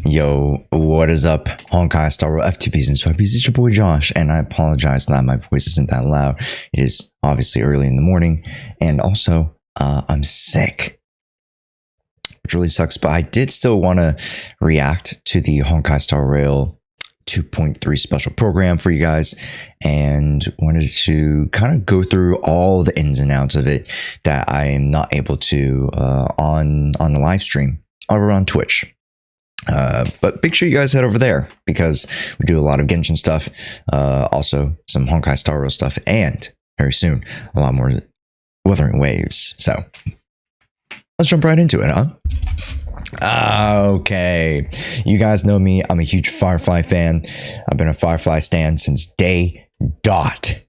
Yo, what is up? honkaistarrail FTPs and swappies. It's your boy Josh, and I apologize that my voice isn't that loud. It is obviously early in the morning, and also I'm sick, which really sucks. But I did still want to react to the honkaistarrail 2.3 special program for you guys, and wanted to kind of go through all the ins and outs of it that I am not able to on the live stream over on Twitch. But make sure you guys head over there because we do a lot of Genshin stuff, also some honkaistarrail stuff, and very soon a lot more Wuthering Waves. So let's jump right into it, huh? Okay, you guys know me. I'm a huge Firefly fan. I've been a Firefly stan since day dot.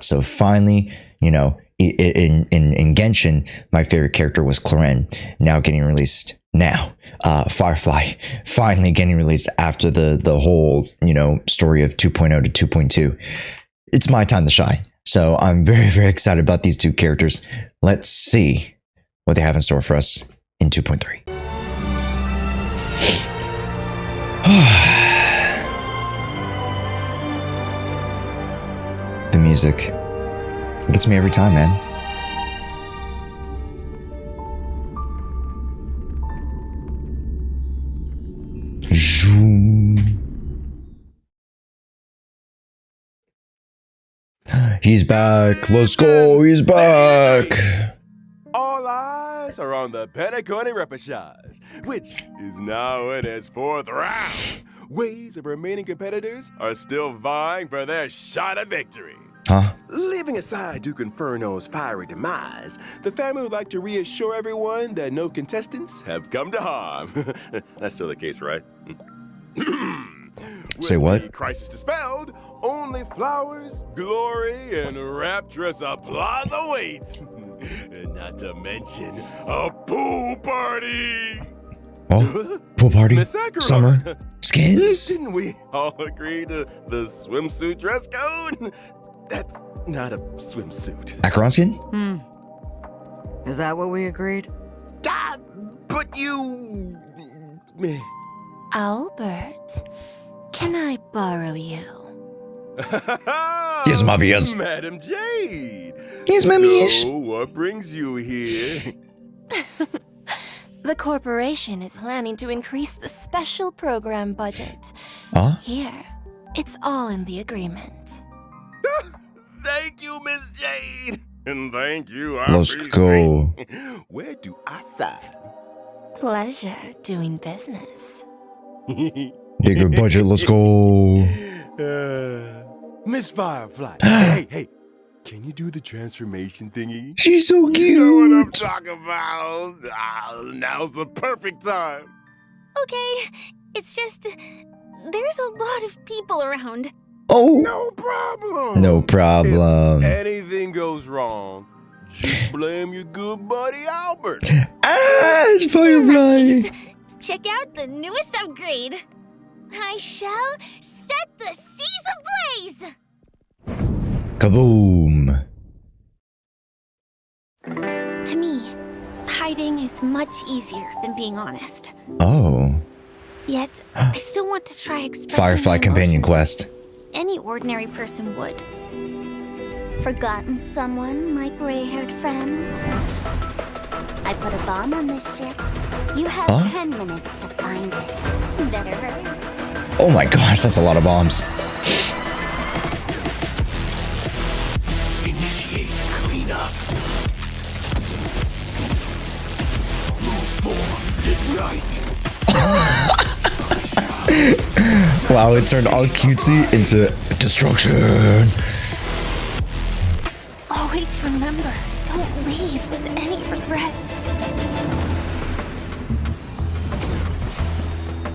So finally, you know, in Genshin, my favorite character was Claren, now getting released. Now, Firefly finally getting released after the whole, you know, story of 2.0 to 2.2. It's my time to shine. So I'm very, very excited about these two characters. Let's see what they have in store for us in 2.3. The music gets me every time, man. He's back. Let's go. He's back. All eyes are on the Penacony repechage, which is now in its fourth round. Waves of remaining competitors are still vying for their shot at victory. Huh? Leaving aside Duke Inferno's fiery demise, the family would like to reassure everyone that no contestants have come to harm. That's still the case, right? Say what? Crisis dispelled, only flowers, glory, and rapturous applause await. And not to mention a pool party. Oh, pool party, Miss Sakura. summer, skins? Didn't we all agree to the swimsuit dress code? That's not a swimsuit. Acheron skin? Is that what we agreed? God, but you... Albert, can I borrow you? Yes, Mommy, yes. Madam Jade. Yes, Mommy, yes. So, what brings you here? The corporation is planning to increase the special program budget. Huh? Here, it's all in the agreement. Thank you, Miss Jade. And thank you, Let's go. Where do I sign? Pleasure doing business. Bigger budget, let's go. Miss Firefly. hey, can you do the transformation thingy? She's so You know what I'm cute. talking about. Now's the perfect time. Okay, it's just there's a lot of people around. Oh, No problem. no problem. If anything goes wrong, just blame your good buddy Albert. It's Firefly. Check out the newest upgrade. I shall set the seas ablaze. Kaboom. To me, hiding is much easier than being honest. Oh, Yet, I still want to try expressing Firefly my companion emotions quest. any ordinary person would. Forgotten someone, my gray-haired friend? I put a bomb on this ship. You have Huh? 10 minutes to find it. Better hurry. Oh my gosh, that's a lot of bombs. Initiate cleanup. Move forward, ignite. Wow, it turned all cutesy into destruction. Always remember, don't leave with any regrets.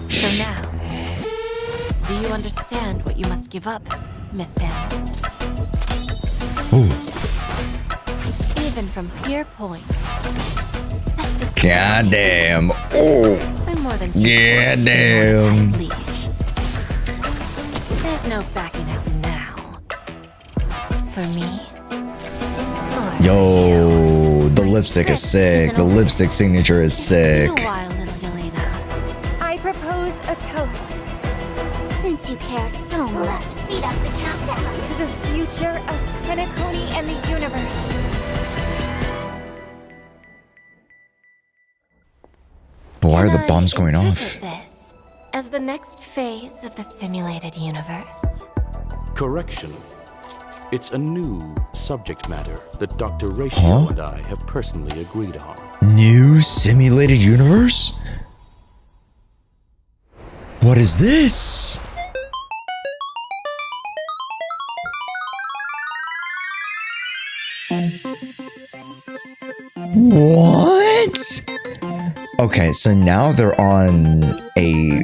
So now, do you understand what you must give up, Miss Sam? Ooh. Even from your point, Goddamn. Oh, I'm more than goddamn. leash. There's no backing out now. For me. or Yo, the My lipstick is script sick. isn't The over. lipstick signature is It's sick. been a while, little Yelena. propose a toast Since you care so much, speed up the countdown. to the future of Penacony and the universe. But why are Can the I bombs going off? interpret this as the next phase of the simulated universe? Correction. It's a new subject matter that Dr. Ratio and I have personally agreed on. New simulated universe? What is this? What? Okay, so now they're on a...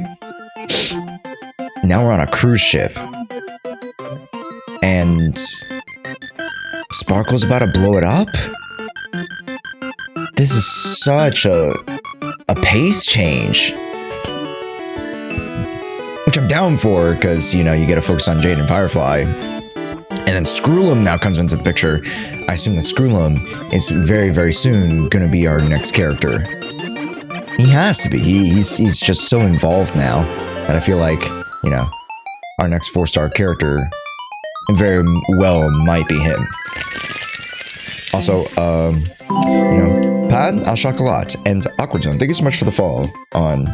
Now we're on a cruise ship. And... Sparkle's about to blow it up? This is such a pace change. Which I'm down for, because, you know, you get to focus on Jade and Firefly. And then Screwlum now comes into the picture. I assume that Screwlum is very, very soon going to be our next character. He has to be. He's just so involved now that I feel like, you know, our next 4-star character very well might be him. Also, you know, Pad, Al Chocolat, and Awkward Zone, thank you so much for the follow on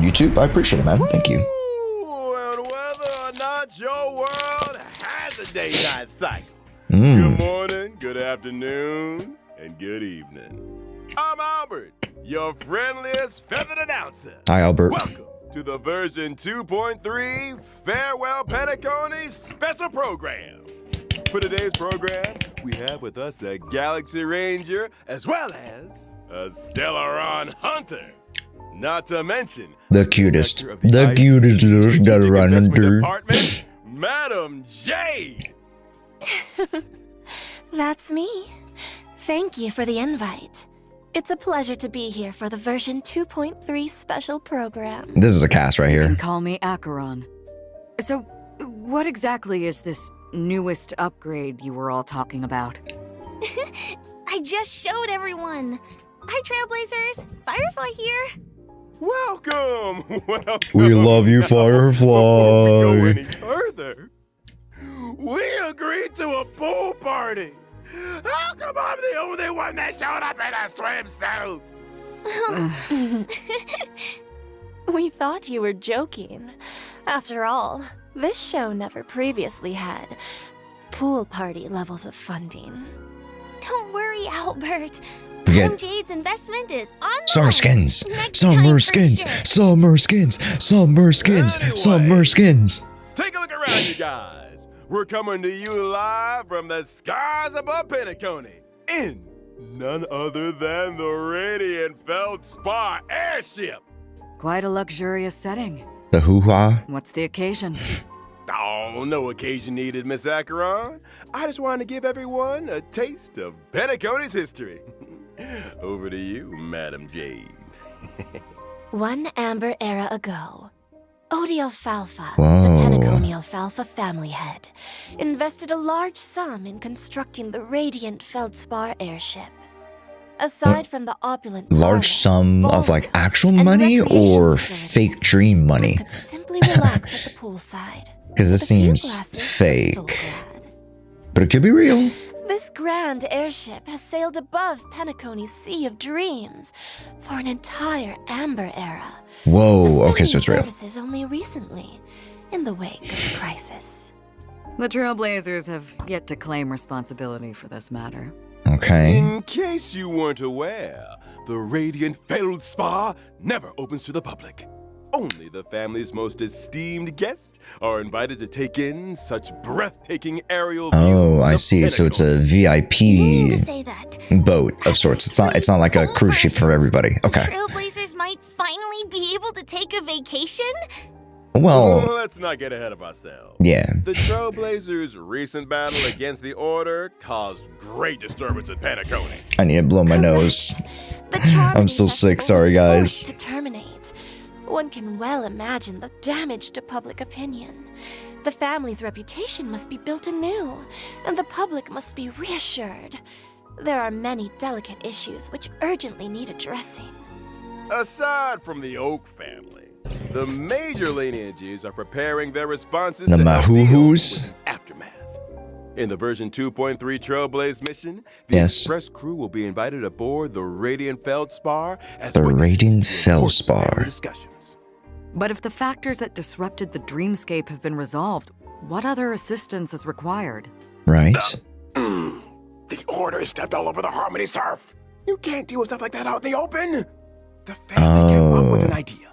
YouTube. I appreciate it, man. Thank you. And whether or not your world has a day-night cycle. Good morning, good afternoon, and good evening. I'm Albert, your friendliest feathered announcer. Hi, Albert. Welcome to the version 2.3 Farewell Penacony special program. For today's program, we have with us a Galaxy Ranger as well as a Stellaron Hunter. Not to mention The cutest little Stellaron Department, Madam Jade. That's me. Thank you for the invite. It's a pleasure to be here for the version 2.3 special program. This is a cast right You here. can call me Acheron. So, what exactly is this newest upgrade you were all talking about? I just showed everyone. Hi, Trailblazers. Firefly here. Welcome, welcome. We love you, Before we go Firefly. any further, we agreed to a pool party. How come I'm the only one that showed up in a swimsuit? We thought you were joking. After all, this show never previously had pool party levels of funding. Don't worry, Albert. We get Madam Jade's investment is on the summer line. skins, Next summer time for skins, sure. summer skins, summer skins, Anyway. summer skins. Take a look around, you guys. We're coming to you live from the skies above Penacony in none other than the radiant Feldspar airship. Quite a luxurious setting. The hoo-ha. What's the occasion? Oh, no occasion needed, Miss Acheron. I just wanted to give everyone a taste of Penacony's history. Over to you, Madam Jade. One amber era ago, Odie Alfalfa, Whoa. the Penacony Alfalfa family head, invested a large sum in constructing the radiant Feldspar airship. Aside from the opulent Large parlor, sum of ballroom, like actual and money recreation or facilities, fake dream money? could simply relax at the poolside. Because this A few seems glasses of fake. Silvergrad. But it could be real. This grand airship has sailed above Penacony's sea of dreams for an entire amber era. Whoa, okay, so suspending it's real. services only recently, in the wake of the crisis. The Trailblazers have yet to claim responsibility for this matter. Okay. In case you weren't aware, the radiant Feldspar never opens to the public. Only the family's most esteemed guests are invited to take in such breathtaking aerial views. Oh, I of see. So it's Penacony. a You mean to VIP say that boat of sorts. It's not like a cruise ship for everybody. the Okay. Trailblazers might finally be able to take a vacation? Well, Let's not get ahead of ourselves. yeah. The Trailblazers' recent battle against the Order caused great disturbance in Penacony. I need to blow my nose. The charming I'm so sick, festival sorry, was guys. forced to terminate. One can well imagine the damage to public opinion. The family's reputation must be built anew, and the public must be reassured. There are many delicate issues which urgently need addressing. Aside from the Oak family, the major lineages are preparing their responses The to help deal Mahuhus? with the aftermath. In the version 2.3 Trailblaze mission, the Yes. Express crew will be invited aboard the Radiant Feldspar as The witnesses Radiant to important Feldspar. family discussions. But if the factors that disrupted the dreamscape have been resolved, what other assistance is required? Right? The Order stepped all over the Harmony Surf. You can't deal with stuff like that out in the open. The family came up with an idea.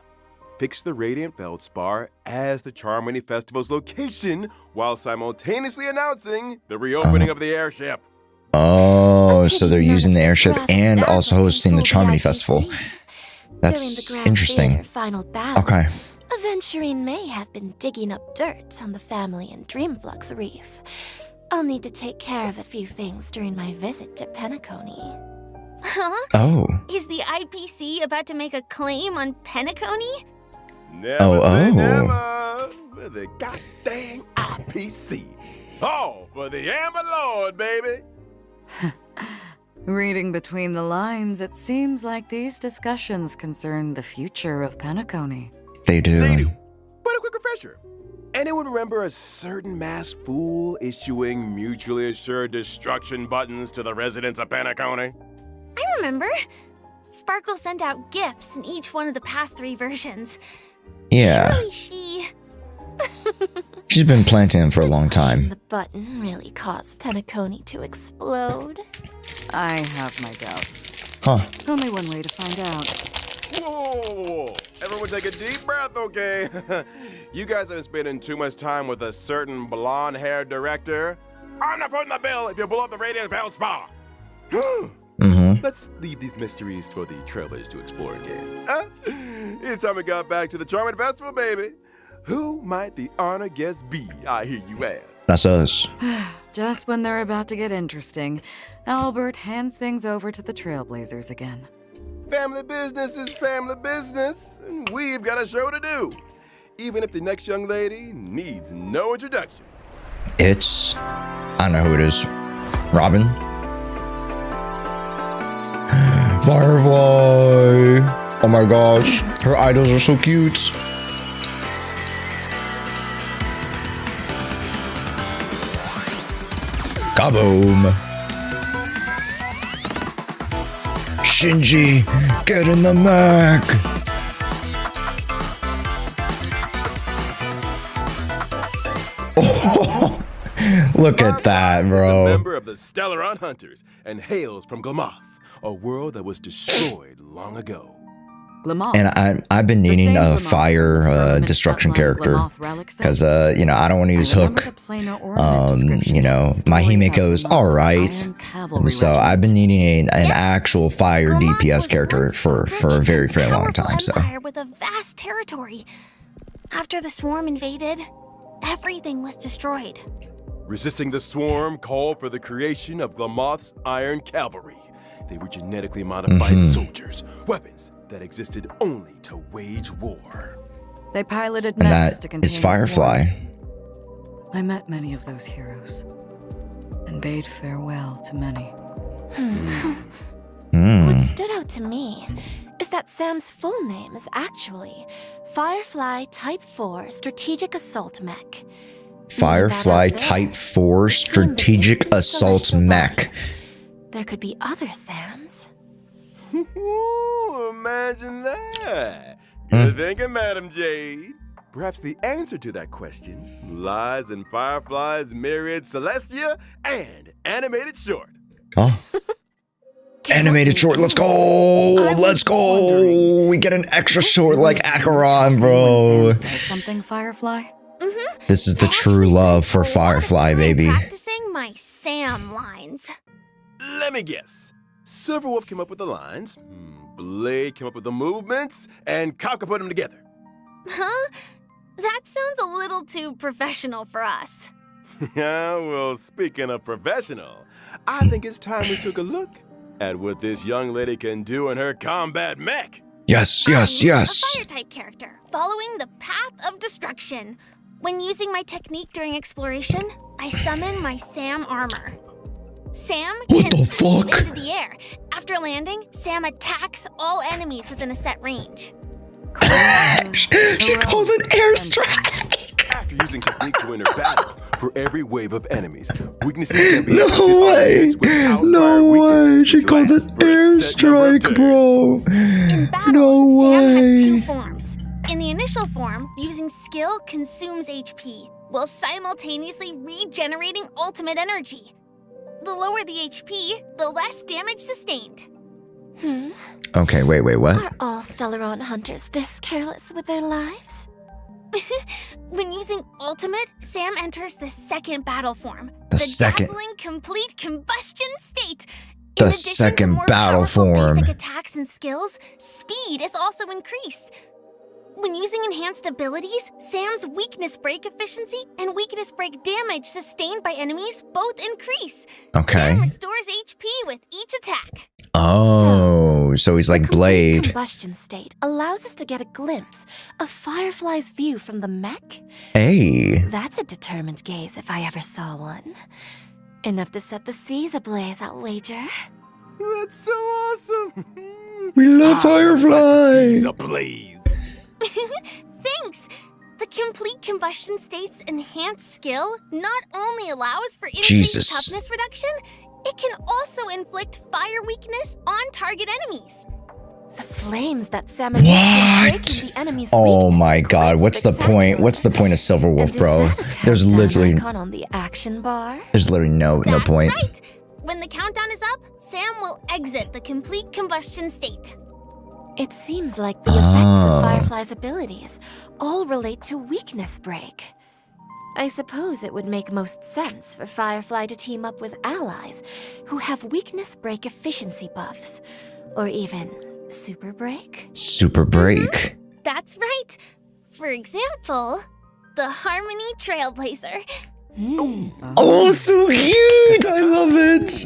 Fix the Radiant Feldspar as the Charmony Festival's location while simultaneously announcing the reopening of the airship. Oh, so they're None of using the this airship brass and dazzle also can hosting the fool Charmony IPC. Festival. During That's the Grand interesting. Theater final battle, Okay. Aventurine may have been digging up dirt on the family and Dreamflux Reef. I'll need to take care of a few things during my visit to Penacony. Huh? Oh. Is the IPC about to make a claim on Penacony? Never Oh, say oh. never with the goddamn IPC. Oh, for the Amber Lord, baby. Reading between the lines, it seems like these discussions concern the future of Penacony. They do. They do. But a quick refresher. Anyone remember a certain masked fool issuing mutually assured destruction buttons to the residents of Penacony? I remember. Sparkle sent out gifts in each one of the past 3 versions. Yeah. Surely she... She's been planting them for a long Pushing time. the button really caused Penacony to explode. I have my doubts. Huh. Only one way to find out. Whoa! Everyone take a deep breath, okay? You guys have been spending too much time with a certain blonde-haired director. I'm not footing the bill if you blow up the Radiant Feldspar. Mm-hmm. Let's leave these mysteries for the trailers to explore again. Huh? It's time we got back to the Charming Festival, baby. Who might the honored guest be, I hear you ask? That's us. Just when they're about to get interesting, Albert hands things over to the Trailblazers again. Family business is family business, and we've got a show to do. Even if the next young lady needs no introduction. It's... I know who it is. Robin? Firefly! Oh my gosh. Her idols are so cute. Kaboom! Shinji, get in the mech! Oh, look at that, Firefly is a bro. member of the Stellaron Hunters and hails from Glamoth, a world that was destroyed long ago. Glamoth. And I've been needing a fire destruction character because you know, I don't want to use Hook. You know, my Himiko's all right, so I've been needing an actual fire Glamoth DPS was character once for a very long powerful time. So empire with a vast territory. After the swarm invaded, everything was destroyed. Resisting the swarm called for the creation of Glamoth's Iron Cavalry. They were genetically modified soldiers, weapons that existed only to wage war. They piloted and mechs to that contain is the Firefly. swarm. I met many of those heroes and bade farewell to many. What stood out to me is that Sam's full name is actually Firefly Type 4 Strategic Assault Mech. Firefly Type 4 Strategic Assault Mech. There could be other Sams. Ooh, imagine that. Good thinking, Madam Jade. Perhaps the answer to that question lies in Firefly's myriad Celestia and animated short. Oh. Animated short, let's go! Let's go! We get an extra short like Acheron, bro. Say something, Firefly? This is the true love for Firefly, baby. Practicing my Sam lines. Let me guess. Silverwolf came up with the lines, Blade came up with the movements, and Kafka put them together. Huh? That sounds a little too professional for us. Yeah, well, speaking of professional, I think it's time we took a look at what this young lady can do in her combat mech. Yes, A yes. fire-type character, following the path of destruction. When using my technique during exploration, I summon my Sam armor. Sam What can the zoom fuck? into the air. After landing, Sam attacks all enemies within a set range. She calls it airstrike. After using technique to enter battle, for every wave of enemies, weaknesses can be No affected on way. units without fire No weakness, way. She which calls it lasts for a set number of airstrike, bro. In battle, No Sam has way. 2 forms. In the initial form, using skill consumes HP, while simultaneously regenerating ultimate energy. The lower the HP, the less damage sustained. Okay, wait, what? Are all Stellaron hunters this careless with their lives? When using ultimate, Sam enters the second battle form. The second- dazzling complete combustion state. The In addition to second more battle powerful form. Basic attacks and skills, speed is also increased. When using enhanced abilities, Sam's weakness break efficiency and weakness break damage sustained by enemies both increase. Okay. Sam restores HP with each attack. Oh, so he's like The complete Blade. combustion state allows us to get a glimpse of Firefly's view from the mech. Hey. That's a determined gaze if I ever saw one. Enough to set the seas ablaze, I'll wager. That's so awesome. We love Firefly. Seas ablaze. Thanks! The complete combustion state's enhanced skill not only allows for increased Jesus. toughness reduction, it can also inflict fire weakness on target enemies. The flames that Sam emits when breaking the enemy's Oh weakness my are god, quite what's the point? spectacular. What's the point of Silverwolf, And is bro? that a There's countdown literally icon on the action bar? there's literally no That's point. right! When the countdown is up, Sam will exit the complete combustion state. It seems like the effects Oh. of Firefly's abilities all relate to weakness break. I suppose it would make most sense for Firefly to team up with allies who have weakness break efficiency buffs, or even super break. Super break. That's right. For example, the Harmony Trailblazer. Oh, so cute! I love it.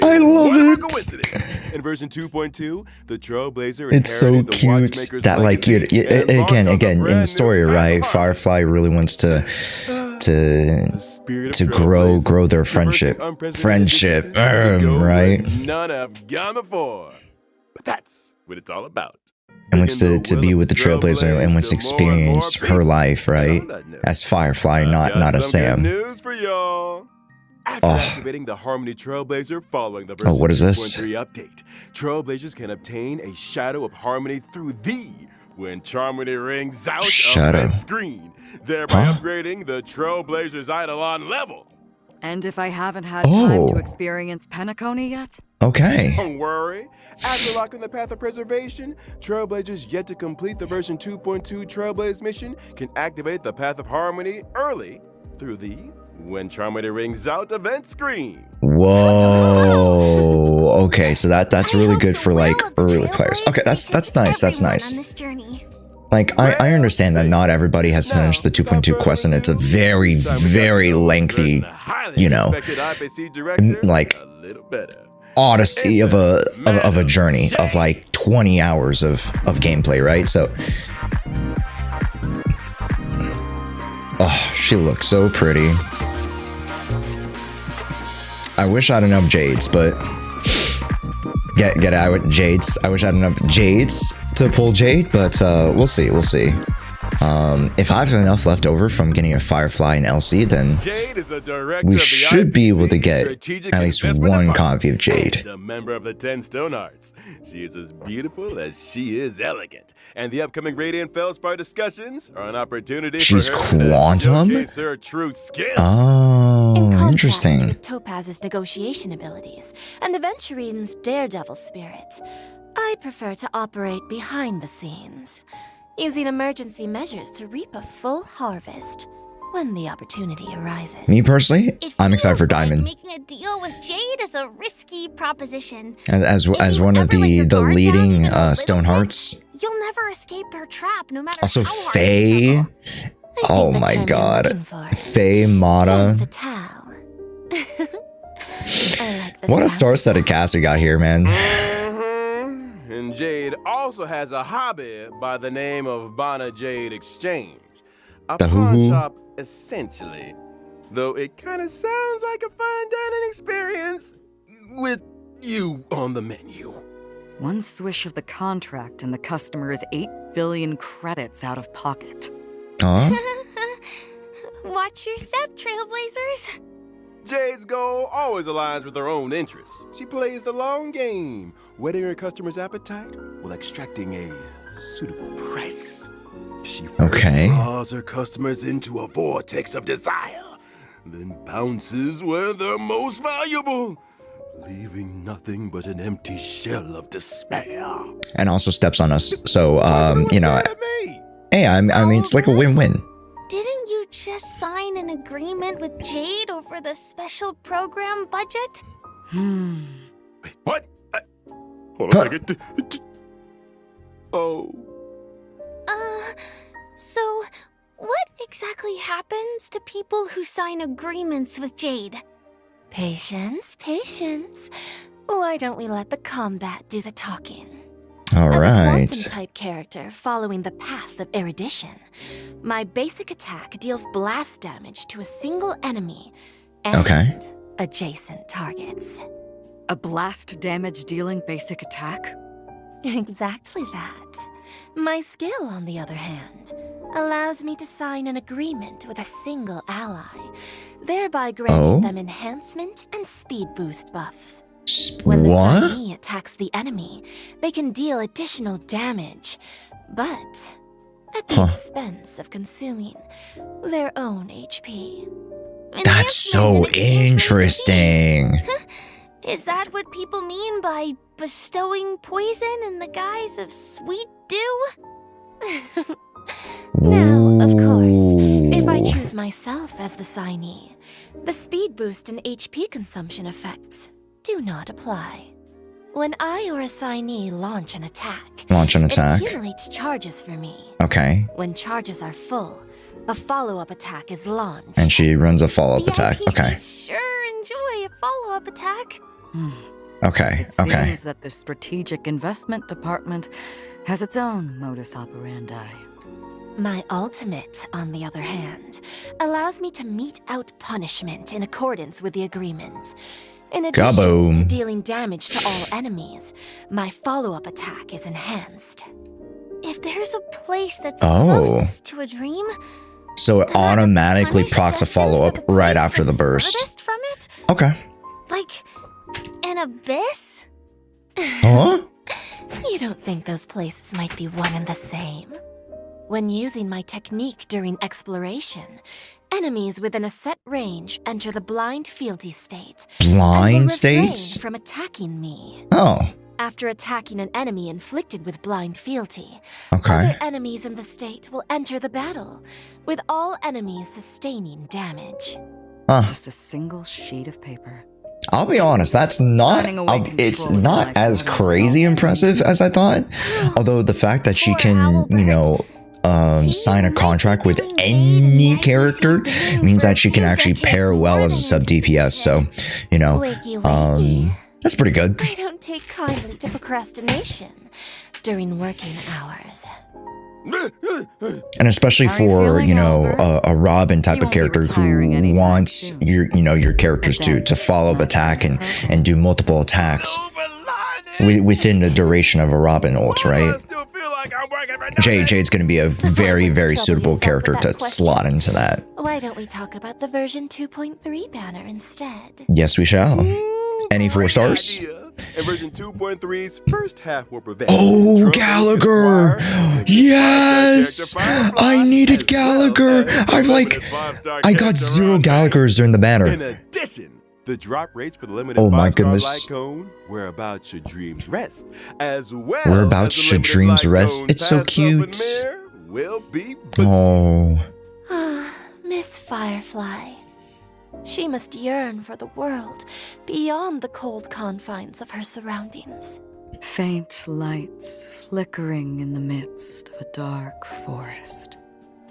I love Wonderful it. coincidence. In version 2.2, the Trailblazer It's so inherited the cute Watchmaker's that like legacy you and embarked on again a in brand the new story, path of right? harmony. Firefly really wants to The spirit of to grow Trailblazer, their reversing friendship. unprecedented Friendship, distances to go right? where none have gone before. But that's what it's all about. And wants Bringing to the be will with the of Trailblazer and wants to to more and more experience her people. life, right? And on that note, As Firefly, I've not got a some Sam. Good news for y'all. After Oh. activating the Harmony Trailblazer following the version Oh, what is this? 2.3 update, Trailblazers can obtain a Shadow of Harmony through the when Charmony rings out Shadow. event screen, thereby Huh? upgrading the Trailblazer's Eidolon level. And if I haven't had time Oh. to experience Penacony yet? Okay. Don't worry. After locking the Path of Preservation, Trailblazers yet to complete the version 2.2 Trailblaze mission can activate the Path of Harmony early through the when Charmony rings out event screen. Whoa. Okay, so that's I really hope good the for like will of the early players. Trailblaze Okay, that's reaches nice. That's everyone nice. On this journey. Like I understand that not everybody has finished the 2.2 quest, and it's a very lengthy, you know, like odyssey of a journey of like 20 hours of gameplay, right? So oh, she looks so pretty. I wish I had enough jades, but get out with jades. I wish I had enough jades to pull jade, but we'll see. If I have enough left over from getting a Firefly and LC, then Jade is a director we of the should be able to IPC get Strategic at least Investment one Department copy of Jade. and a member of the 10 Stone Hearts. She is as beautiful as she is elegant. And the upcoming Radiant Feldspar discussions are an opportunity She's for her quantum? to showcase her true skill. In Oh, contrast interesting. with Topaz's negotiation abilities and Aventurine's daredevil spirit, I prefer to operate behind the scenes, using emergency measures to reap a full harvest when the opportunity arises. Me personally, It I'm excited for feels like Diamond. making a deal with Jade is a risky proposition. As If you one of ever let your the guard down leading even a little Stone bit, Hearts. You'll never escape her trap, no matter Also, how hard you Faye. struggle. I Oh think the my term you're god. looking for is Faye femme Mata. fatale. I like the What a sound. star-studded cast we got here, man. Mhm. And Jade also has a hobby by the name of Bana Jade Exchange. A The pawn hoo-hoo? shop, essentially. Though it kind of sounds like a fine dining experience. with you on the menu. One swish of the contract and the customer is 8 billion credits out of pocket. Huh? Watch your step, Trailblazers. Jade's goal always aligns with her own interests. She plays the long game, whetting her customers' appetite while extracting a suitable price. She first draws her customers into a vortex of desire, then bounces where they're most valuable, leaving nothing but an empty shell of despair. And also steps on us. So, you know, Me. hey, I mean, it's like a win-win. Didn't you just sign an agreement with Jade over the special program budget? Wait, what? Hold on a second. Oh. So what exactly happens to people who sign agreements with Jade? Patience, patience. Why don't we let the combat do the talking? All As a right. quantum-type character following the path of erudition, my basic attack deals blast damage to a single enemy and adjacent targets. A blast damage dealing basic attack? Exactly that. My skill, on the other hand, allows me to sign an agreement with a single ally, thereby granting them enhancement and speed boost buffs. When the signee attacks the enemy, they can deal additional damage, but at the expense of consuming their own HP. That's so interesting. Is that what people mean by bestowing poison in the guise of sweet dew? Now, of course, if I choose myself as the signee, the speed boost and HP consumption effects do not apply. When I or a signee launch an attack, it accumulates charges for me. Okay. When charges are full, a follow-up attack is launched. And she runs a follow-up attack. VIPs Okay. sure enjoy a follow-up attack. Okay. It seems that the strategic investment department has its own modus operandi. My ultimate, on the other hand, allows me to mete out punishment in accordance with the agreement. In addition to dealing damage to all enemies, my follow-up attack is enhanced. If there's a place that's closest to a dream, so it automatically procs a follow-up right after the burst. From it? Okay. Like an abyss? Huh? You don't think those places might be one and the same? When using my technique during exploration, enemies within a set range enter the blind fealty state. Blind states? From attacking me. Oh. After attacking an enemy inflicted with blind fealty, okay, other enemies in the state will enter the battle, with all enemies sustaining damage. Just a single sheet of paper. I'll be honest, that's not, it's not as crazy impressive as I thought. Although the fact that she can, you know, sign a contract with any character means that she can actually pair well as a sub DPS. So, you know, that's pretty good. I don't take kindly to procrastination during working hours. And especially for, you know, a Robin type of character who wants your, you know, your characters to follow up attack and do multiple attacks within the duration of a Robin ult, right? Jade's going to be a very, very suitable character to slot into that. Why don't we talk about the version 2.3 banner instead? Yes, we shall. Any 4 stars? And version 2.3's first half will prevent. Oh, Gallagher! Yes! I needed Gallagher! I got 0 Gallaghers during the banner. In addition, the drop rates for the limited 5-star light cone, whereabouts should dreams rest, as well. Whereabouts should dreams rest? It's so cute. Will be oh. Miss Firefly. She must yearn for the world beyond the cold confines of her surroundings. Faint lights flickering in the midst of a dark forest.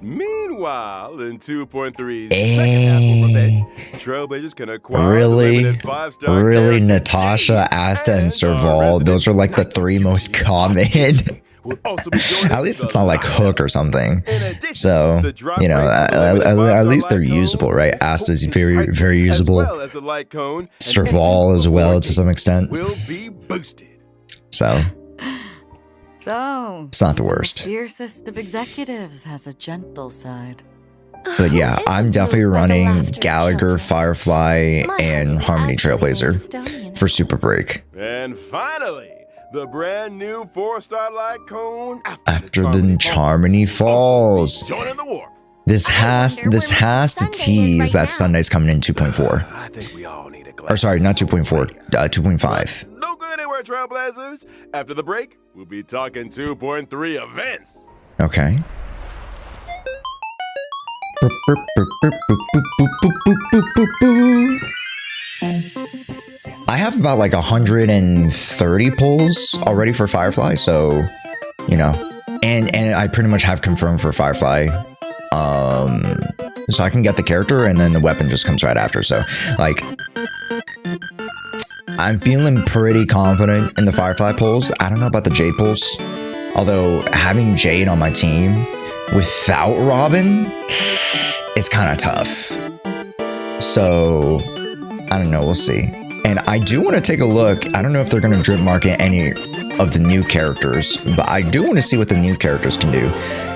Meanwhile, in 2.3's second half will prevent, Trailblazers can acquire the limited 5-star Really, Natasha, Asta, and Serval, those are like the 3 most common. will also be joining At least the it's not like lineup. Hook or something. In addition, So, the drop you know, rate for the limited at five-star least they're light cone usable, right? is Asta's boosted very, prices very usable. As well as the light cone, and Serval anything as well before to some extent. will be boosted. So, So, it's not the the worst. fiercest of executives has a gentle side. But yeah, Isn't I'm definitely moved by the running laughter of Gallagher, children. Firefly, My and husband Harmony actually Trailblazer named Stone, for Super Break. And finally, the brand new 4-star light cone After the Charmony Falls. Joining the war. This I has wonder where to Mr. Sunday is tease right that now. Sunday's coming in 2.4. I think we all need a glass. Or sorry, not of 2.4, 2.5. Don't go anywhere, Trailblazers. After the break, we'll be talking 2.3 events. Okay. I have about like 130 pulls already for Firefly, so you know, and I pretty much have confirmed for Firefly. So I can get the character and then the weapon just comes right after. So like, I'm feeling pretty confident in the Firefly pulls. I don't know about the Jade pulls, although having Jade on my team without Robin is kind of tough. So I don't know, we'll see. And I do want to take a look. I don't know if they're going to drip market any of the new characters, but I do want to see what the new characters can do.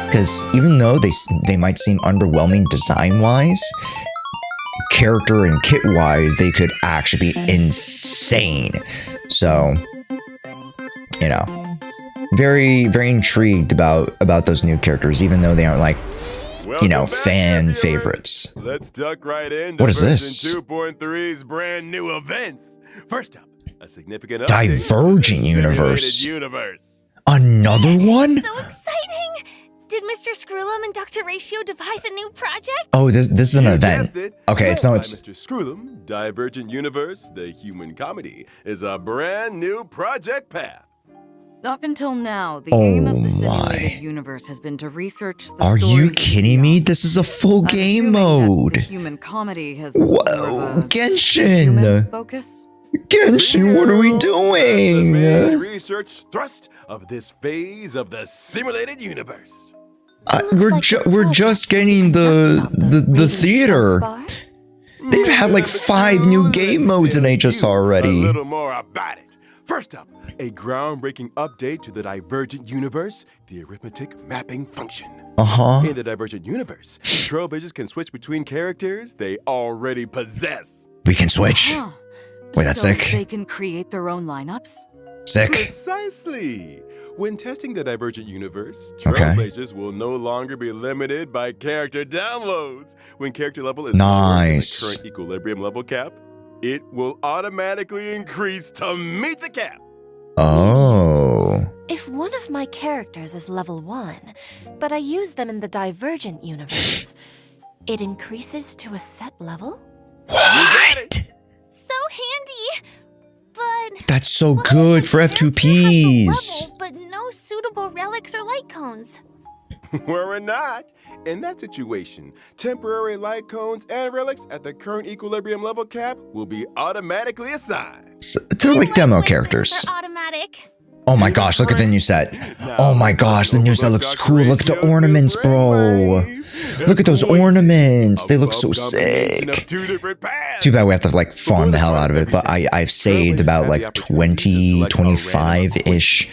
Because even though they might seem underwhelming design-wise, character and kit-wise, they could actually be insane. So, you know, very, very intrigued about those new characters, even though they aren't like, you know, Welcome back, fan reviewers. favorites. Let's duck right into What is version this? 2.3's brand new events. First up, a significant update to the Divergent Universe. simulated universe. Another one? So exciting! Did Mr. Screwlum and Dr. Ratio devise a new project? Oh, this is an You event. guessed it. Okay, it's Led no, by it's Mr. Screwlum, Divergent Universe, the human comedy, is a brand new project path. Up until now, the aim of Oh the simulated my. universe has been to research the Are stories you of kidding me? beyond. This is a full I'm game assuming that mode. The human comedy has Whoa, more of a human Genshin! focus. Genshin, what are we That's the main doing? research thrust of this phase of the simulated universe. We're just getting the theater. They've had like 5 new game modes in HS A already. little more about it. First up, a groundbreaking update to the Divergent Universe, the arithmetic mapping function. Uh-huh. In the Divergent Universe, Trailblazers can switch between characters they already possess. We can switch. Huh. Wait, that's so sick. They can create their own lineups? Sick. Precisely. When testing the Divergent Universe, Okay. Trailblazers will no longer be limited by character downloads. When character level is Nice. lower than the current equilibrium level cap, it will automatically increase to meet the cap. Oh. If one of my characters is level 1, but I use them in the Divergent universe, it increases to a set level? What? So handy! But That's so why good does for the character have the F2Ps. level, but no suitable relics or light cones? We're not. In that situation, temporary light cones and relics at the current equilibrium level cap will be automatically assigned. They're like demo Wait, characters. they're automatic. Oh my gosh, look at the new set. Oh my gosh, the new set looks cool. Look at the ornaments, bro. Look at those ornaments. They look so sick. Too bad we have to like farm the hell out of it, but I've saved about like 20, 25-ish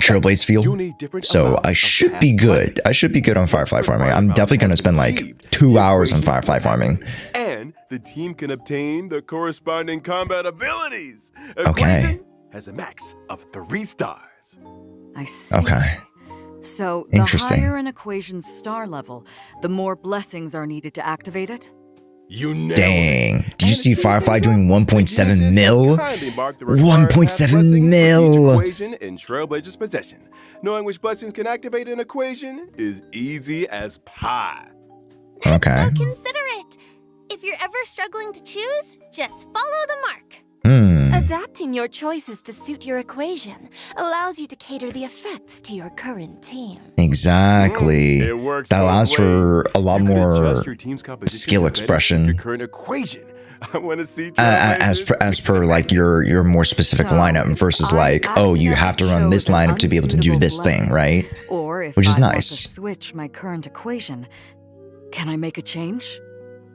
Trailblaze field. So I should be good. I should be good on Firefly farming. I'm definitely going to spend like 2 hours on Firefly farming. And the team can obtain the corresponding combat abilities. Okay. Equation has a max of 3 stars. I see. Okay. So, the Interesting. higher an equation's star level, the more blessings are needed to activate it? You nailed it. Dang. Did you And see to Firefly finish doing up, 1.7 Genesis mil? kindly marked the required 1.7 blessings for each mil. equation in Trailblazer's possession. Knowing which blessings can activate an equation is easy as pie. Okay. So considerate. If you're ever struggling to choose, just follow the mark. Hmm. A Adapting your choices to suit your equation allows you to cater the effects to your current team. Exactly. It works That both allows for ways. a lot You can more adjust your team's composition skill to better suit expression. your current equation. I want to see as per like your more specific So, lineup versus I like, oh, you have to run accidentally this chose an lineup to be able to do unsuitable this thing, blessing. right? Or if Which is I want to nice. switch my current equation, can I make a change?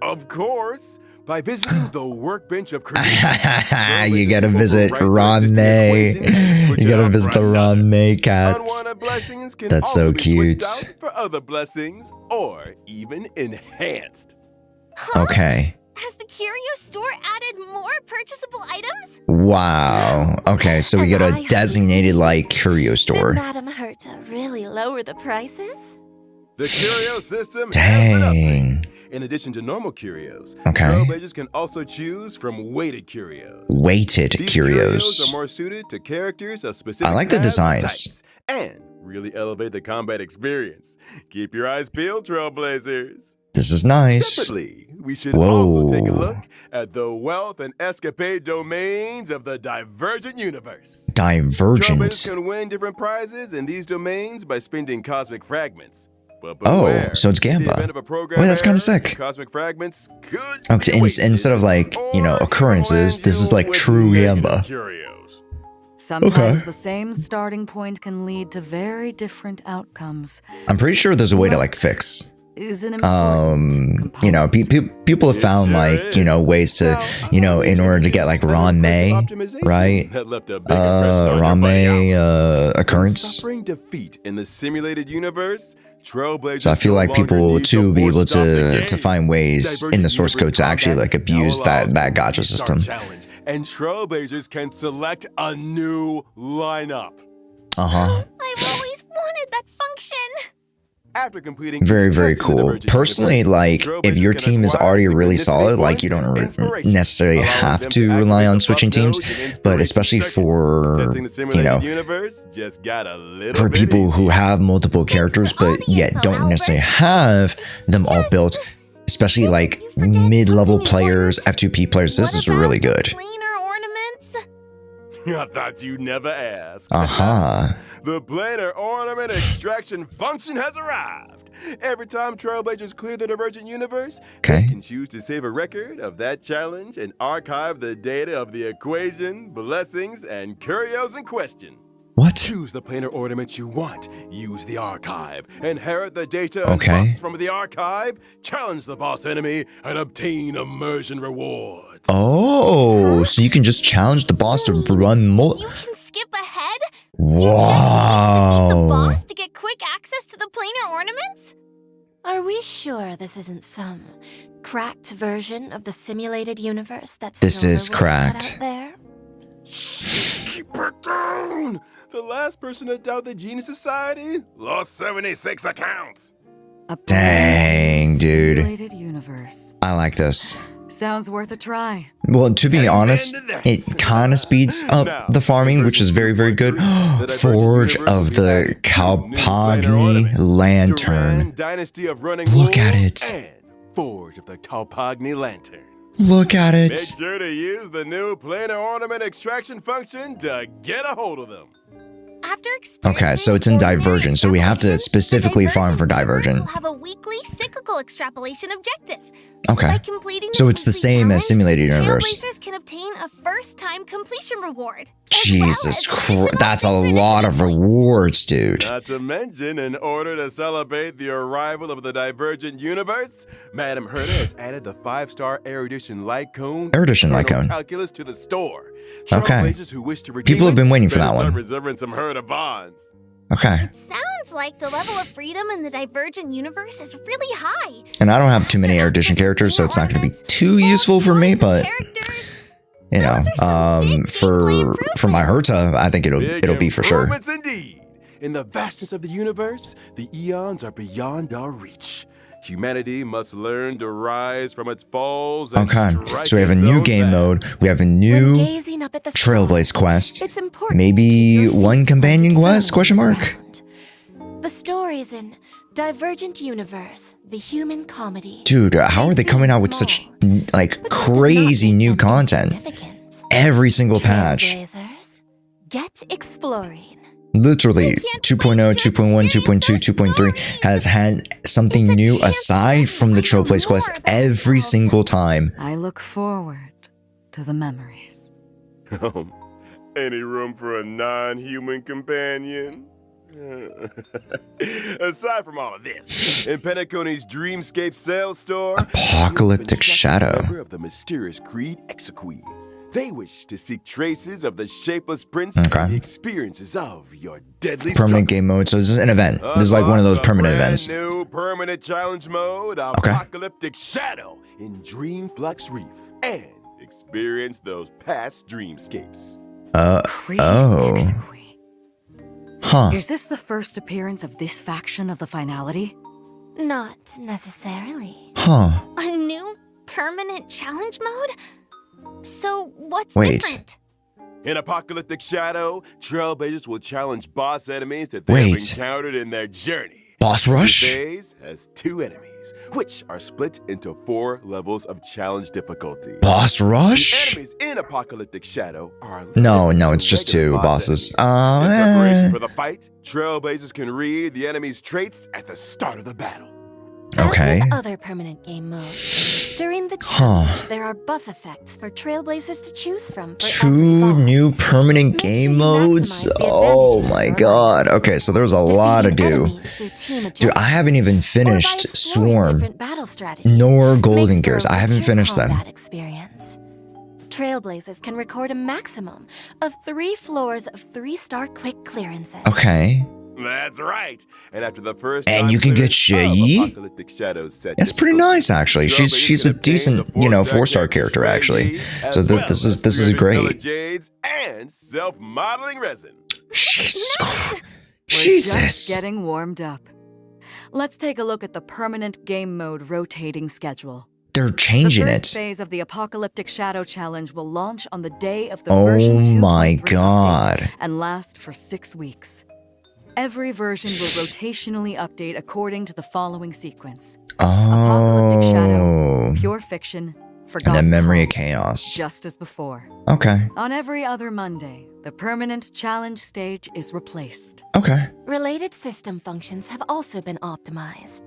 Of course, by visiting the workbench of creation. You gotta visit overwrite the Ron existing May. equation and switch You it gotta out visit for the another. Ron May cats. Unwanted blessings can That's also so be switched cute. out for other blessings or even enhanced. Okay. Has the curio store added more purchasable items? Wow. Okay, so we And got I a hope designated so. like curio Did store. Madame Herta really lower the prices? The curio system has been updated. Dang. In addition to normal curios, Okay. trailblazers can also choose from weighted curios. Weighted These curios. are more suited to characters of specific I like the paths and designs. types, and really elevate the combat experience. Keep your eyes peeled, trailblazers. This is nice. Separately, we should also take a Whoa. look at the wealth and escapade domains of the Divergent Universe. Divergent. Trailblazers can win different prizes in these domains by spending cosmic fragments. But Oh, beware, so it's in the Gamba. event of a program Wait, that's kinda error, sick. Cosmic fragments could Okay, be wasted, instead of like, you know, or occurrences, land this is you like with true negative Gamba. curios. Sometimes Okay. the same starting point can lead to very different outcomes. I'm pretty sure there's a way to like fix. Is an important You know, component. people have It found sure like, you is. know, ways to, Now, you know, let me in order to introduce get like another Ron May, principal optimization right? that left a big impression on your Ron buddy May Albert. When occurrence. suffering defeat in the simulated universe, Trailblazers So I feel no like longer people need too be able force stop the to game. find ways in the source code to actually like abuse that gacha system. Challenge, and Trailblazers can select a new lineup. Uh-huh. I've always wanted that function. After completing Very, each very test in the cool. Divergent Personally, universe, like, if Trailblazers your can team is acquire already really synchronicity solid, like, points you don't and inspiration, necessarily allowing have them to activate rely on the switching buff teams, nodes and but inspiration especially circuits. for, Testing the you simulated know, universe just got a little for bit people who easier. have multiple characters, for all but the yet info, don't necessarily Albert. have them all just- built, especially like you forget mid-level something players, important? F2P players. This What is about really the good. planar ornaments? I thought you'd never ask. Uh-huh. The planar ornament extraction function has arrived. Every time Trailblazers clear the Divergent Universe, Okay. they can choose to save a record of that challenge and archive the data of the equation, blessings, and curios in question. What? Choose the planar ornament you want. Use the archive. Inherit the data and Okay. buffs from the archive. Challenge the boss enemy and obtain immersion rewards. Oh, so you can just challenge the boss to run You can skip ahead? You just need to defeat the Wow. boss to get quick access to the planar ornaments? Are we sure this isn't some cracked version of the simulated universe that's This is cracked. out there? Keep it down! The last person to doubt the Genius Society lost 76 accounts. A Dang, dude. simulated universe. I like this. Sounds worth a try. Well, to be Amen honest, to that. it kind of speeds up Now, the farming, which is very, very good. The Divergent Forge Universe will of be the adding two new planar Kalpagni ornaments. Lantern. Duran Dynasty of Running Look at Wolves it. And Forge of the Kalpagni Lantern. Look at Make it. sure to use the new planar ornament extraction function to get a hold of them. After Okay, so it's in Divergent, so we have to specifically farm for Divergent. Will have a weekly cyclical extrapolation objective. Okay. By completing So this it's the complete same as challenge, Simulated Universe. Trailblazers can obtain a first-time completion reward. Jesus Christ, that's a lot of rewards, dude. Not to mention, in order to celebrate the arrival of the Divergent Universe, Madame Herta has added the 5-star Erudition Light Cone. Erudition Light Eternal Cone. Calculus to the store. Okay. Trailblazers who wish to redeem People have it been waiting for better that start one. reserving some Herta bonds. Okay. It sounds like the level of freedom in the Divergent universe is really high. And I don't have too many Erudition characters, so it's not going to be too useful for me, but you know, for my Herta, I think it'll be for sure. Improvements indeed. In the vastness of the universe, the eons are beyond our reach. Humanity must learn to rise from its falls and Okay, strike so we have a its new own game path. mode. We have a When new gazing up at the Trailblaze stars, quest. it's important to Maybe keep your feet one companion planted quest? firmly Question on the mark. ground. The stories in Divergent Universe, the human comedy. Dude, how are they coming out with such like crazy new content? Every single patch. Trailblazers, get exploring. Literally, can't 2.0, wait to 2.1, 2.2, experience those 2.3 has had something It's a new chance aside from the to find out Trailblaze quest more about every ourselves. single time. I look forward to the memories. Any room for a non-human companion? Aside from all of this, in Penacony's Dreamscape sales store, Apocalyptic Shadow. member of the mysterious Creed Exequy. They wish to seek traces of the shapeless prince Okay. and the experiences of your deadly Permanent game mode, so this is an event. This is like one of those permanent events. New permanent challenge mode, Apocalyptic Shadow in Dreamflux Reef, and experience those past dreamscapes. Creed oh. Exequy. Huh. Is this the first appearance of this faction of the finality? Not necessarily. Huh. A new permanent challenge mode? So what's Wait. different? In Apocalyptic Shadow, Trailblazers will challenge boss enemies that they have Wait. encountered in their journey. Boss Each rush? phase has 2 enemies, which are split into 4 levels of challenge difficulty. Boss The rush? enemies in Apocalyptic Shadow are No, limited no, to it's just regular 2 boss bosses. enemies. In preparation for the fight, Trailblazers can read the enemy's traits at the start of the battle. Okay. As with other permanent game modes, during the Huh. challenge, there are buff effects for Trailblazers to choose from for every 2 boss. new permanent Make game sure you modes? maximize the Oh advantages my of your god. life. Okay, so there's a lot to Defeating do. enemies through team Dude, I adjustments, haven't even or by finished exploring Swarm different battle strategies, nor Golden makes for Gears. a I haven't richer finished them. combat experience. Trailblazers can record a maximum of 3 floors of 3-star quick clearances. Okay. That's right. And after the first And time you can get clearance of Shay? Apocalyptic Shadow's set That's pretty difficulty, nice, actually. Trailblazers She's a can obtain decent, the you know, 4-star 4-star character, actually. as So well this as is 300 stellar great. jades and self-modeling resin. Jesus Christ. We're just Jesus. getting warmed up. Let's take a look at the permanent game mode rotating schedule. They're The changing first it. phase of the Apocalyptic Shadow Challenge will launch on the day of the Oh version 2.3 my update god. and last for 6 weeks. Every version will rotationally update according to the following sequence: Apocalyptic Shadow, Oh. Pure Fiction, And Forgotten then Memory of Home, Chaos. just as before. Okay. On every other Monday, the permanent challenge stage is replaced. Okay. Related system functions have also been optimized.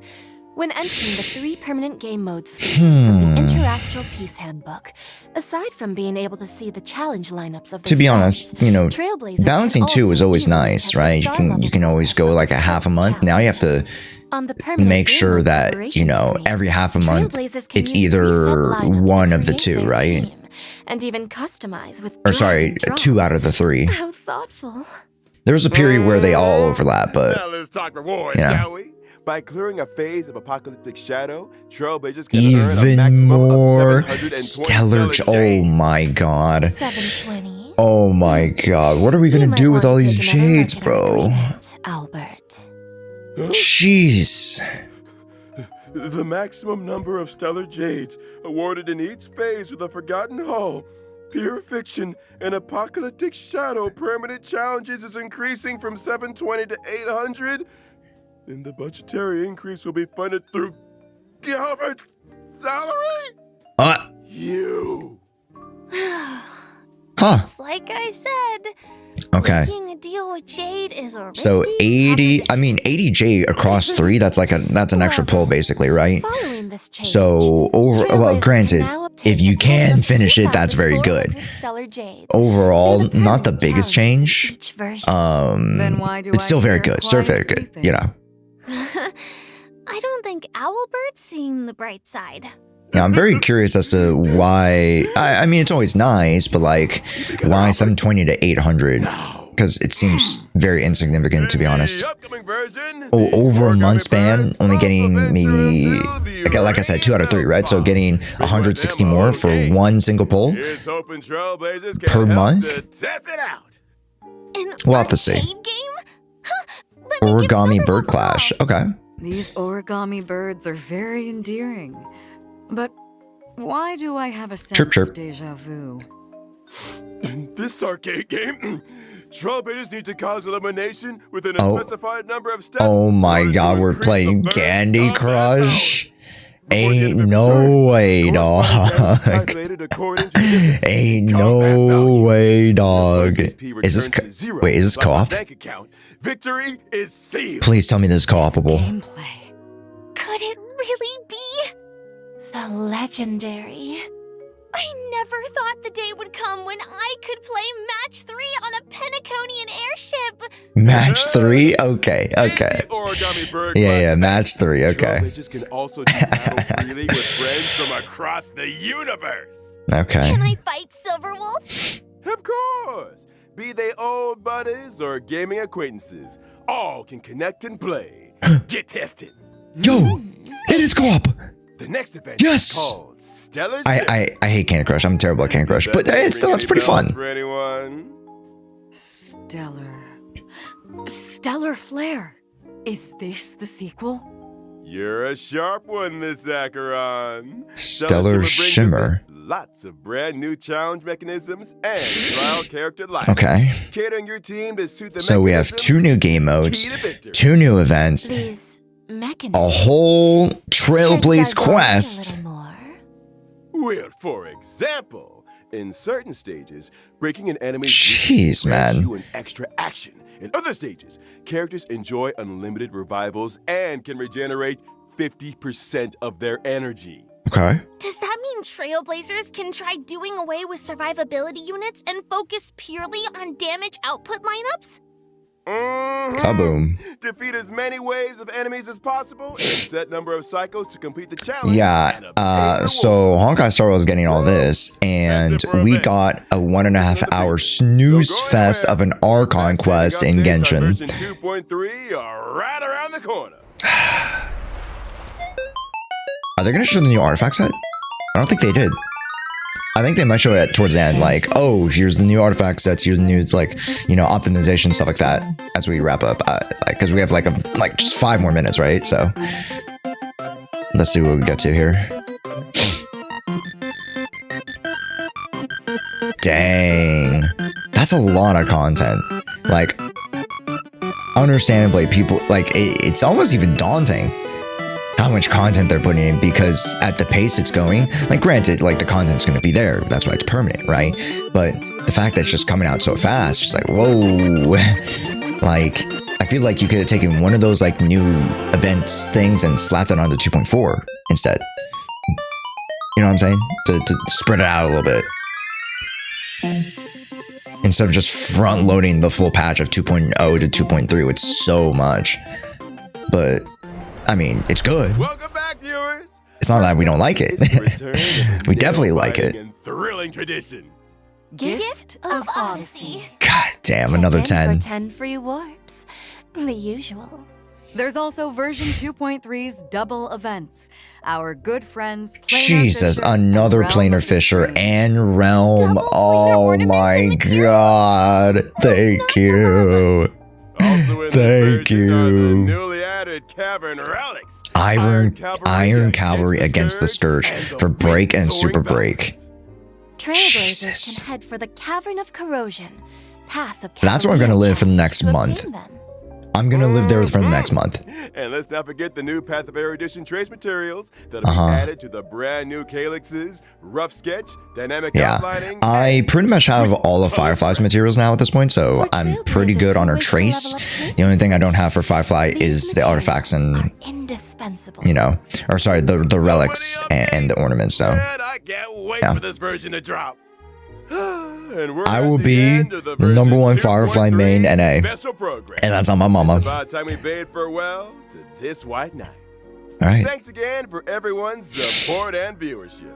When entering the 3 permanent game mode screens from the Interastral Peace Handbook, aside from being able to see the challenge lineups of To be their honest, friends, you know, Trailblazers balancing can 2 also is always easily nice, check the right? star You can level always go progress like a of half a the month. Now you have to On the permanent make game sure mode that, you preparation know, screen, every half a month Trailblazers can it's use either preset lineups to one of the create 2, their right? team, and even customize with Or drag sorry, and drop. 2 out of the 3. How thoughtful. There's a period where they all overlap, but Now let's talk rewards, yeah. shall we? By clearing a phase of Apocalyptic Shadow, Trailblazers can earn a even maximum more of 720 stellar. stellar Oh jades. my god. 720. Oh my god. What are we You gonna might do with want all to these take another jades, look at our bro? agreement, Albert. Jeez. The maximum number of stellar jades awarded in each phase of the Forgotten Hall, Pure Fiction, and Apocalyptic Shadow permanent challenges is increasing from 720 to 800. And the budgetary increase will be funded through Gilbert's salary? You. Huh. It's like I said, Okay. making a deal with Jade is a risky So 80, proposition. I mean 80J across 3, that's like that's an extra pull basically, right? Following this change, So well, Trailblazers granted, can now obtain if you a total can of finish it, that's very good. 2,400 stellar jades Overall, through the not the permanent biggest challenges change. in each version. Then why do It's I still very hear good. Still very quiet good. weeping? You know. I don't think Owlbert's seen the bright side. Yeah, I'm very curious as to why. I mean, it's always nice, but like, why 720 to 800? Because it seems very insignificant, to be honest. The upcoming version, Oh, the over a Origami month span, Birds only also getting venture maybe, into the like I said, 2 out of 3, right? So rainbow getting spot. 160 With more them for okay. one single pull. Here's hoping Trailblazers can Per help month? to test it out. An We'll have to see. arcade game? Huh, let me give Origami Summer Bird a Clash. call. Okay. These origami birds are very endearing. But why do I have a sense Chirp, chirp. of deja vu? This arcade game, Trailblazers need to cause elimination within a Oh. specified number of steps. Oh in my order to god, we're increase the playing bird's Candy combat Crush. Ain't no way, dog. Ain't no way, dog. Is this wait? Is this co-op? Victory is sealed. Please tell me this is co-opable. Gameplay. Could it really be? The legendary. I never thought the day would come when I could play match 3 on a Penaconian airship. Match 3? Okay. Yeah, match 3. Okay. Trailblazers can also do battle freely with friends from across the universe. Okay. Can I fight Silverwolf? Of course. Be they old buddies or gaming acquaintances, all can connect and play. Get tested. Yo, it is co-op. The next event Yes! is called Stellar. I hate Candy Crush. I'm terrible at Candy Crush, but it's pretty fun. For anyone? Stellar Flare. Is this the sequel? You're a sharp one, Miss Acheron. Stellar Shimmer. Lots of brand new challenge mechanisms and trial character life. Okay. Catering your team to suit the So we have 2 new game modes, 2 new events, These mechanisms. a whole Trailblaze Could quest. divulge a little more. Well, for example, in certain stages, breaking an enemy's Jeez, weakness grants man. you an extra action. In other stages, characters enjoy unlimited revivals and can regenerate 50% of their energy. Okay. Does that mean Trailblazers can try doing away with survivability units and focus purely on damage output lineups? Kaboom. Defeat as many waves of enemies as possible in a set number of cycles to complete the challenge. Yeah, and obtain so rewards. honkaistarrail is getting all this, and we got a 1.5 hour snooze fest of an Archon quest in Updates on Genshin. version 2.3 are right around the corner. Are they going to show the new artifact set? I don't think they did. I think they might show it towards the end, like, oh, here's the new artifact sets, here's the new, like, you know, optimization, stuff like that, as we wrap up, because we have, like, just 5 more minutes, right? So, let's see what we get to here. Dang. That's a lot of content. Like, understandably, people, like, it's almost even daunting how much content they're putting in, because at the pace it's going, like, granted, like, the content's going to be there, that's why it's permanent, right? But the fact that it's just coming out so fast, just like, whoa. Like, I feel like you could have taken one of those, like, new events things and slapped it onto 2.4 instead. You know what I'm saying? To spread it out a little bit, instead of just front loading the full patch of 2.0 to 2.3 with so much. But I mean, it's good. Welcome back, viewers. It's not that we don't like it. It's the return of a We definitely like it. nail-biting and thrilling tradition. Gift of Odyssey. God damn, another Check in 10. for 10 free warps. The usual. There's also version 2.3's double events. Our good friends Planar Jesus, Fisher another and Realm Planar of the Fisher Strange. and Realm. Double planar Oh ornaments my and materials? god. Thank not you. Also in Thank this version are the you. newly added Cavern Relics. Iron Cavalry against the Scourge and the for Break and wind-soaring Super Break. valleys. Trailblazers Jesus. can head for the Cavern of Corrosion. Path of That's where I'm gonna live for the next to month. obtain them. I'm gonna live there for the next month. And let's not forget the new Path of Erudition trace materials that'll Uh-huh. be added to the brand new calyxes, rough sketch, dynamic Yeah, outlining. I and pretty much have exquisite all of color Firefly's tracks. materials now at this point, so For I'm pretty good on her Trailblazers who trace. wish to level up The only thing I don't have for These Firefly is the artifacts materials and, are indispensable. you know, or sorry, the relics and the ornaments, so. Man, I can't wait Yeah. for this version to drop. And we're I at will the be end of the version number 1 Firefly main 2.3 NA. special program. And that's on my mama. It's about time we bade farewell to this white knight. Alright, Thanks again for everyone's support and viewership.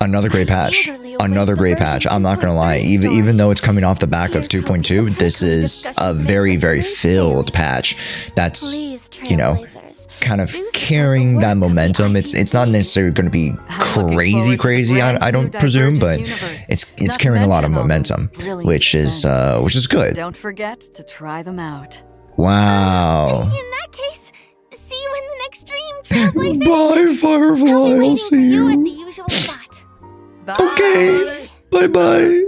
another great patch. Eagerly await Another the great version patch. I'm not gonna lie, 2.3 even though it's coming off the back of Here's hoping 2.2, the this Penacony is a discussions make very, for very smooth filled sailing. patch. That's, Please, you know, Trailblazers, kind of boost carrying the that work of the momentum. It's not IPC. necessarily going to be I'm looking crazy, forward to the crazy. brand I new don't presume, but Divergent universe. it's Not to carrying a lot of mention all those momentum, brilliant which is events. good. Don't forget to try them out. Wow. In that case, see you in the next stream, Trailblazers. Bye, Firefly. I'll be I'll waiting see for you at the you. usual spot. Bye. Okay. Bye bye.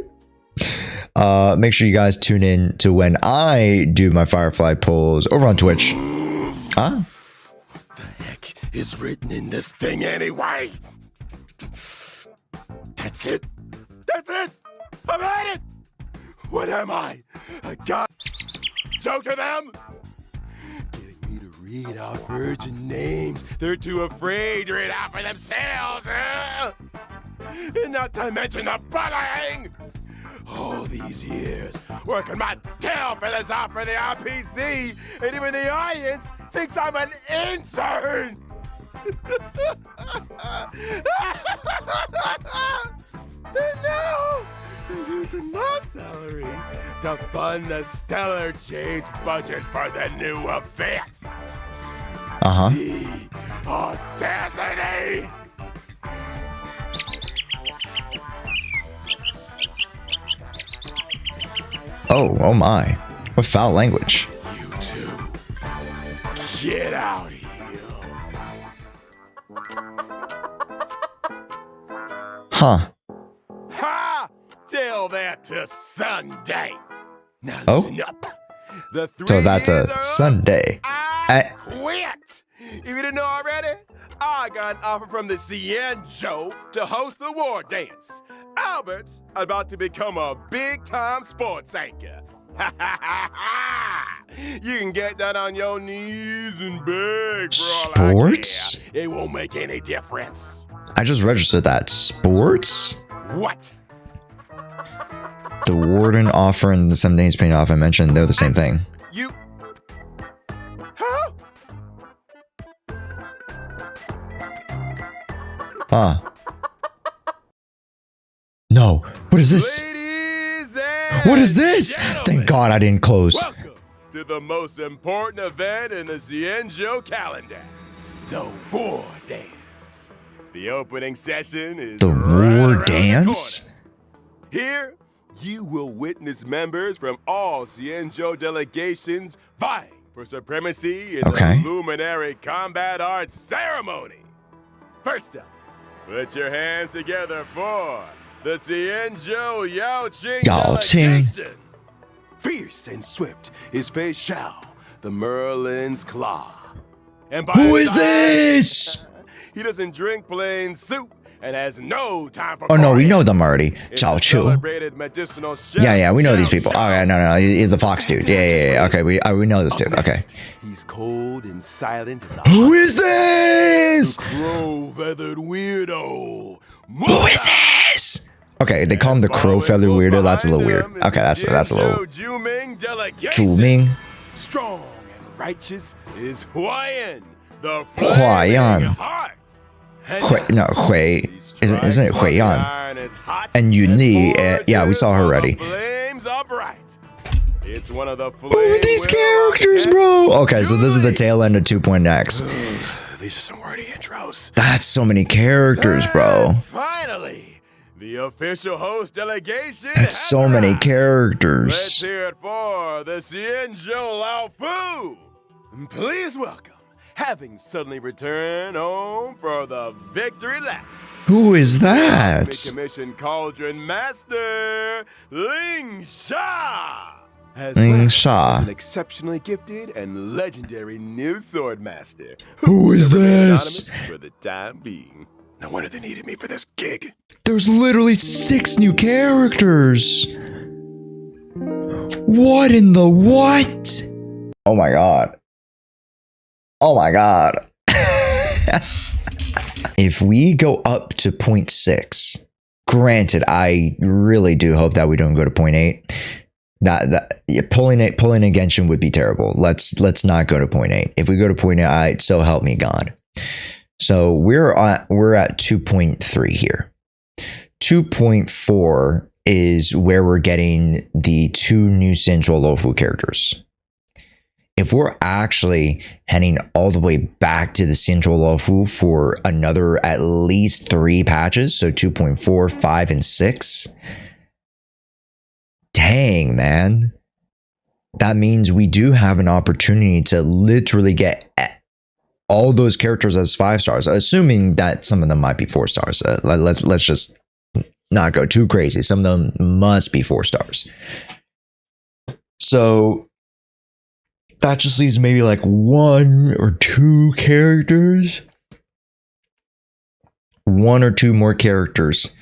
Make sure you guys tune in to when I do my Firefly polls over on Twitch. Huh? The heck is written in this thing anyway. That's it. That's it. I've had it. What am I? A god joke to them? Getting me to read out virgin names they're too afraid to read out for themselves. And not to mention the bullying. All these years working my tail feathers off for the RPC, and even the audience thinks I'm an intern. And now they're using my salary to fund the stellar change budget for the new events. The audacity! Oh my. What foul language. You two, get out here. Huh. Ha! Tell that to Sunday. Now Oh? listen up. The 3 So that's years a are up. Sunday. I quit. If you didn't know already, I got an offer from the CN Joe to host the war dance. Albert's about to become a big-time sports anchor. You can get that on your knees and beg for all I Sports? care. It won't make any difference. I just registered that. Sports? What? The warden offer and the 7 days paying off I mentioned, they're the same thing. You... Huh? Huh. No. What is this? Ladies and What is this? gentlemen, Thank God I didn't close. welcome to the most important event in the Cienjo calendar, the War Dance. The opening session is The right war around the dance? corner. Here, you will witness members from all Cienjo delegations vying for supremacy in Okay. the Luminary Combat Arts Ceremony. First up, put your hands together for the Cienjo Yao Qing Yao Qing. delegation. Fierce and swift is Fei Shao, the Merlin's Claw. And by Who his is side, this? He doesn't drink plain soup and has no time for Oh no, we partying. know them already. It's Zhao a Chu. celebrated medicinal chef, Yeah, we know these Zhao people. Shao. Okay, no, he's the fox dude. Yeah. Okay, we know this dude. Up Okay. next, he's cold and silent as a Who is this? crow-feathered weirdo. Who is this? Okay, they call him the crow feather weirdo. That's a little weird. Okay, that's a little. Zhu Ming. Strong and righteous is Huayan, the Huayan. flaming heart. And Hui, no, Hui. Isn't it Hui Yan? And Yun Li, yeah, we saw her already. Flames upright. It's one of the Who are these characters, bro? Okay, so this is the tail end of 2.x. These are some wordy intros. That's so many characters, bro. And finally, the official host delegation. That's so has many arrived. Let's characters. hear it for the Cienjo Lao Fu. And please welcome, having suddenly returned home for the victory lap, Who is that? Commission Cauldron Master Ling Sha. Has Ling left Sha. as an exceptionally gifted and legendary new sword master. Who is will remain this? anonymous for the time being. No wonder they needed me for this gig. There's literally 6 new characters. What in the what? Oh my god. Oh my god. If we go up to 0.6, granted, I really do hope that we don't go to 0.8. Pulling a Genshin would be terrible. Let's not go to 0.8. If we go to 0.8, so help me God. So we're at 2.3 here. 2.4 is where we're getting the 2 new Central Lofu characters. If we're actually heading all the way back to the Central Lofu for another at least 3 patches, so 2.4, 5, and 6, dang, man. That means we do have an opportunity to literally get all those characters as 5 stars, assuming that some of them might be 4 stars. Let's just not go too crazy. Some of them must be 4 stars. So that just leaves maybe like 1 or 2 characters one or two more characters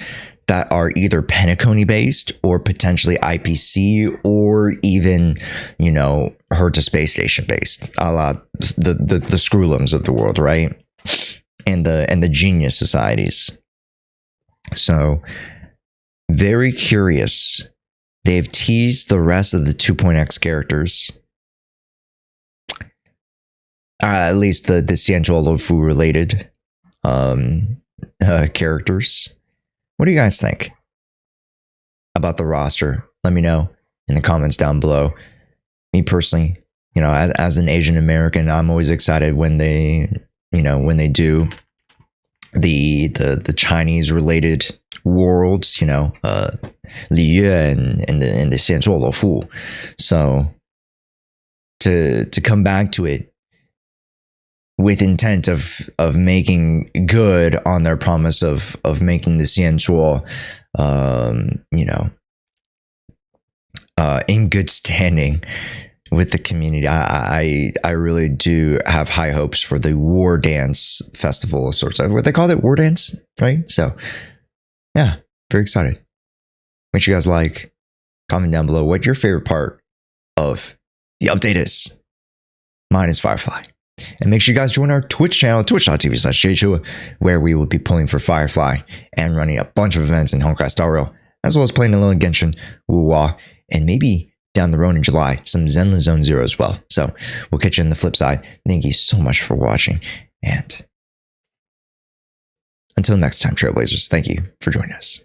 that are either Penacony based or potentially IPC or even, you know, her to space station based, a la the Screwlums of the world, right? And the genius societies. So very curious. They've teased the rest of the 2.x characters. At least the Xianzhuo Luofu related characters. What do you guys think about the roster? Let me know in the comments down below. Me personally, you know, as an Asian American, I'm always excited when they, you know, when they do the Chinese related worlds, you know, Li Yue and the Xianzhuo Luofu. So to come back to it with intent of making good on their promise of making the Xianzhuo, you know, in good standing with the community. I really do have high hopes for the War Dance Festival of sorts. What they called it, War Dance, right? So yeah, very excited. Make sure you guys like, comment down below what your favorite part of the update is. Mine is Firefly. And make sure you guys join our Twitch channel, twitch.tv/jchua, where we will be pulling for Firefly and running a bunch of events in honkaistarrail, as well as playing a little Genshin, Wuwa, and maybe down the road in July, some Zenless Zone Zero as well. So we'll catch you on the flip side. Thank you so much for watching. And until next time, Trailblazers, thank you for joining us.